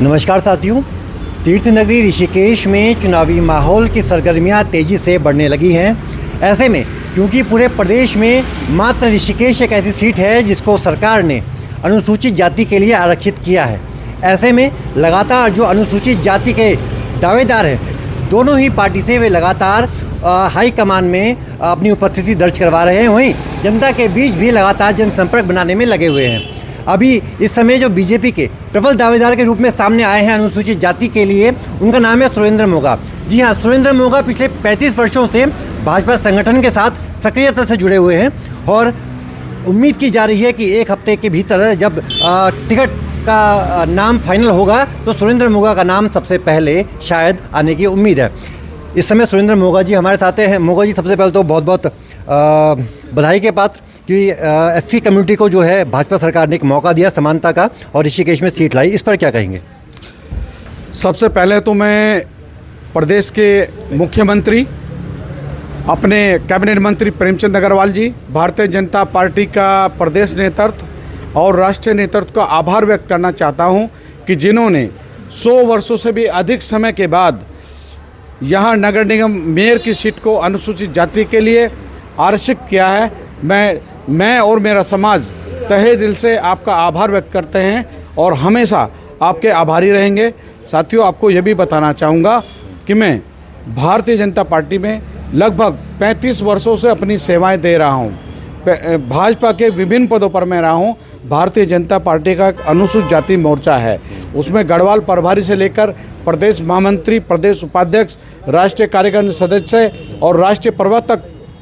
नमस्कार साथियों। तीर्थ नगरी ऋषिकेश में चुनावी माहौल की सरगर्मियां तेज़ी से बढ़ने लगी हैं। ऐसे में क्योंकि पूरे प्रदेश में मात्र ऋषिकेश एक ऐसी सीट है जिसको सरकार ने अनुसूचित जाति के लिए आरक्षित किया है। ऐसे में लगातार जो अनुसूचित जाति के दावेदार हैं, दोनों ही पार्टी से वे लगातार हाई कमान में अपनी उपस्थिति दर्ज करवा रहे हैं। वहीं जनता के बीच भी लगातार जनसंपर्क बनाने में लगे हुए हैं। अभी इस समय जो बीजेपी के प्रबल दावेदार के रूप में सामने आए हैं अनुसूचित जाति के लिए, उनका नाम है सुरेंद्र मोगा। जी हाँ, सुरेंद्र मोगा पिछले 35 वर्षों से भाजपा संगठन के साथ सक्रियता से जुड़े हुए हैं और उम्मीद की जा रही है कि एक हफ्ते के भीतर जब टिकट का नाम फाइनल होगा तो सुरेंद्र मोगा का नाम सबसे पहले शायद आने की उम्मीद है। इस समय सुरेंद्र मोगा जी हमारे साथ हैं। मोगा जी, सबसे पहले तो बहुत बहुत बधाई के पात्र कि एससी कम्युनिटी को जो है भाजपा सरकार ने एक मौका दिया समानता का और ऋषिकेश में सीट लाई, इस पर क्या कहेंगे? सबसे पहले तो मैं प्रदेश के मुख्यमंत्री, अपने कैबिनेट मंत्री प्रेमचंद अग्रवाल जी, भारतीय जनता पार्टी का प्रदेश नेतृत्व और राष्ट्रीय नेतृत्व का आभार व्यक्त करना चाहता हूं कि जिन्होंने 100 वर्षों से भी अधिक समय के बाद यहां नगर निगम मेयर की सीट को अनुसूचित जाति के लिए आरक्षित किया है। मैं और मेरा समाज तहे दिल से आपका आभार व्यक्त करते हैं और हमेशा आपके आभारी रहेंगे। साथियों, आपको यह भी बताना चाहूँगा कि मैं भारतीय जनता पार्टी में लगभग 35 वर्षों से अपनी सेवाएं दे रहा हूं। भाजपा के विभिन्न पदों पर मैं रहा हूं। भारतीय जनता पार्टी का एक अनुसूचित जाति मोर्चा है, उसमें गढ़वाल प्रभारी से लेकर प्रदेश महामंत्री, प्रदेश उपाध्यक्ष, राष्ट्रीय कार्यकारिणी सदस्य और राष्ट्रीय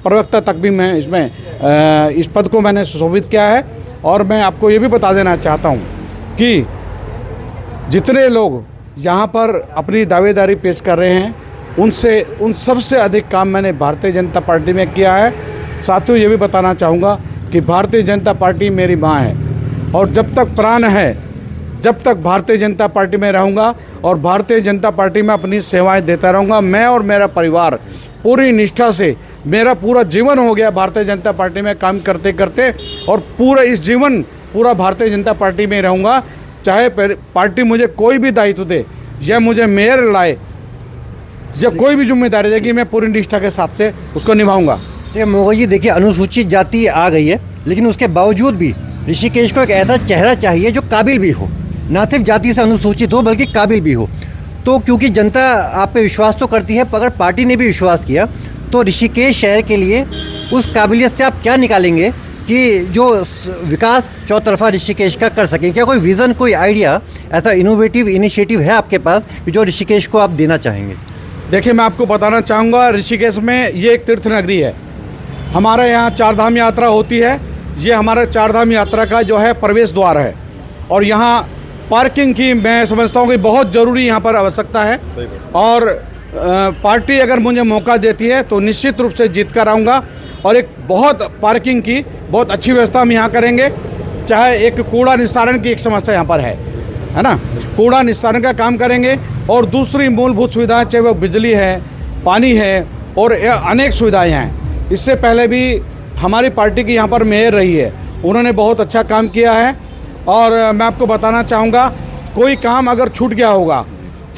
प्रवक्ता तक भी मैं इसमें इस पद को मैंने सुशोभित किया है। और मैं आपको ये भी बता देना चाहता हूँ कि जितने लोग यहाँ पर अपनी दावेदारी पेश कर रहे हैं उन सबसे अधिक काम मैंने भारतीय जनता पार्टी में किया है। साथियों, ये भी बताना चाहूँगा कि भारतीय जनता पार्टी मेरी माँ है और जब तक प्राण है जब तक भारतीय जनता पार्टी में रहूँगा और भारतीय जनता पार्टी में अपनी सेवाएं देता रहूँगा। मैं और मेरा परिवार पूरी निष्ठा से, मेरा पूरा जीवन हो गया भारतीय जनता पार्टी में काम करते करते और पूरा भारतीय जनता पार्टी में रहूँगा। चाहे पार्टी मुझे कोई भी दायित्व दे या मुझे मेयर लाए या कोई भी जिम्मेदारी देगी, मैं पूरी निष्ठा के साथ से उसको निभाऊंगा। तो मोगा जी, देखिए, अनुसूचित जाति आ गई है, लेकिन उसके बावजूद भी ऋषिकेश को एक ऐसा चेहरा चाहिए जो काबिल भी हो, ना सिर्फ जाति से अनुसूचित हो बल्कि काबिल भी हो। तो क्योंकि जनता आप पे विश्वास तो करती है, अगर पार्टी ने भी विश्वास किया तो ऋषिकेश शहर के लिए उस काबिलियत से आप क्या निकालेंगे कि जो विकास चौतरफा ऋषिकेश का कर सकें? क्या कोई विज़न, कोई आइडिया, ऐसा इनोवेटिव इनिशिएटिव है आपके पास कि जो ऋषिकेश को आप देना चाहेंगे? देखिए, मैं आपको बताना चाहूँगा, ऋषिकेश में ये एक तीर्थ नगरी है। हमारे यहाँ चारधाम यात्रा होती है। ये हमारा चारधाम यात्रा का जो है प्रवेश द्वार है और यहाँ पार्किंग की मैं समझता हूँ कि बहुत ज़रूरी यहाँ पर आवश्यकता है। और पार्टी अगर मुझे मौका देती है तो निश्चित रूप से जीत कर आऊँगा और एक बहुत पार्किंग की बहुत अच्छी व्यवस्था हम यहाँ करेंगे। चाहे एक कूड़ा निस्तारण की एक समस्या यहाँ पर है ना, कूड़ा निस्तारण का काम करेंगे और दूसरी मूलभूत सुविधाएं, चाहे वो बिजली है, पानी है और अनेक सुविधाएँ हैं। इससे पहले भी हमारी पार्टी की यहाँ पर मेयर रही है, उन्होंने बहुत अच्छा काम किया है। और मैं आपको बताना चाहूँगा, कोई काम अगर छूट गया होगा,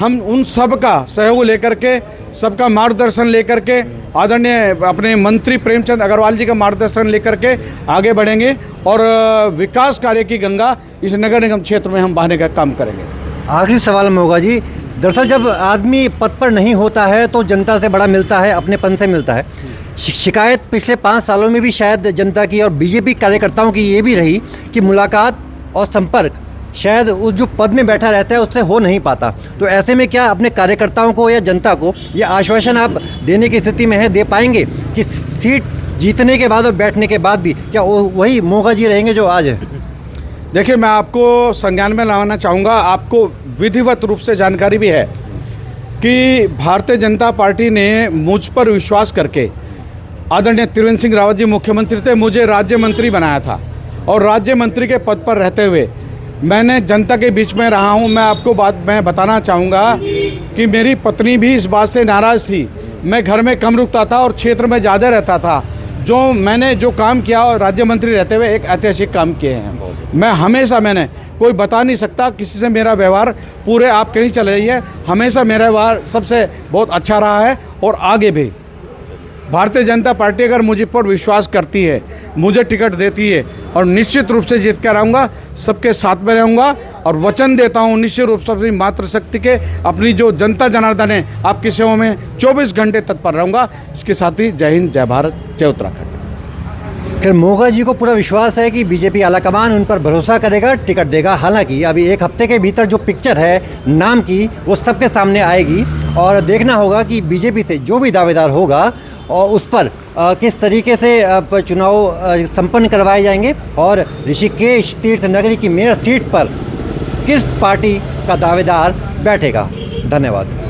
हम उन सब का सहयोग लेकर के, सबका मार्गदर्शन लेकर के, आदरणीय अपने मंत्री प्रेमचंद अग्रवाल जी का मार्गदर्शन लेकर के आगे बढ़ेंगे और विकास कार्य की गंगा इस नगर निगम क्षेत्र में हम बहाने का काम करेंगे। आखिरी सवाल मोगा जी, दरअसल जब आदमी पद पर नहीं होता है तो जनता से बड़ा मिलता है, अपनेपन से मिलता है। शिकायत पिछले 5 सालों में भी शायद जनता की और बीजेपी कार्यकर्ताओं की ये भी रही कि मुलाकात और संपर्क शायद उस जो पद में बैठा रहता है उससे हो नहीं पाता। तो ऐसे में क्या अपने कार्यकर्ताओं को या जनता को ये आश्वासन आप देने की स्थिति में है, दे पाएंगे कि सीट जीतने के बाद और बैठने के बाद भी क्या वही मोगा जी रहेंगे जो आज है? देखिए, मैं आपको संज्ञान में लाना चाहूँगा, आपको विधिवत रूप से जानकारी भी है कि भारतीय जनता पार्टी ने मुझ पर विश्वास करके, आदरणीय त्रिवेंद्र सिंह रावत जी मुख्यमंत्री थे, मुझे राज्य मंत्री बनाया था और राज्य मंत्री के पद पर रहते हुए मैंने जनता के बीच में रहा हूं। मैं आपको मैं बताना चाहूँगा कि मेरी पत्नी भी इस बात से नाराज़ थी। मैं घर में कम रुकता था और क्षेत्र में ज़्यादा रहता था। मैंने जो काम किया और राज्य मंत्री रहते हुए एक ऐतिहासिक काम किए हैं। मैं हमेशा कोई बता नहीं सकता। किसी से मेरा व्यवहार पूरे आप कहीं चले जाइए, हमेशा मेरा व्यवहार सबसे बहुत अच्छा रहा है और आगे भी। भारतीय जनता पार्टी अगर मुझे पर विश्वास करती है, मुझे टिकट देती है और निश्चित रूप से जीत कर आऊँगा, सबके साथ में रहूँगा और वचन देता हूँ निश्चित रूप से अपनी मातृशक्ति के, अपनी जो जनता जनार्दन है आपकी सेवा में 24 घंटे तत्पर रहूँगा। इसके साथ ही जय हिंद, जय भारत, जय उत्तराखंड। खैर मोगा जी को पूरा विश्वास है कि बीजेपी आलाकमान उन पर भरोसा करेगा, टिकट देगा। हालांकि अभी एक हफ्ते के भीतर जो पिक्चर है नाम की वो सबके सामने आएगी और देखना होगा कि बीजेपी से जो भी दावेदार होगा और उस पर किस तरीके से चुनाव संपन्न करवाए जाएंगे और ऋषिकेश तीर्थ नगरी की मेयर सीट पर किस पार्टी का दावेदार बैठेगा। धन्यवाद।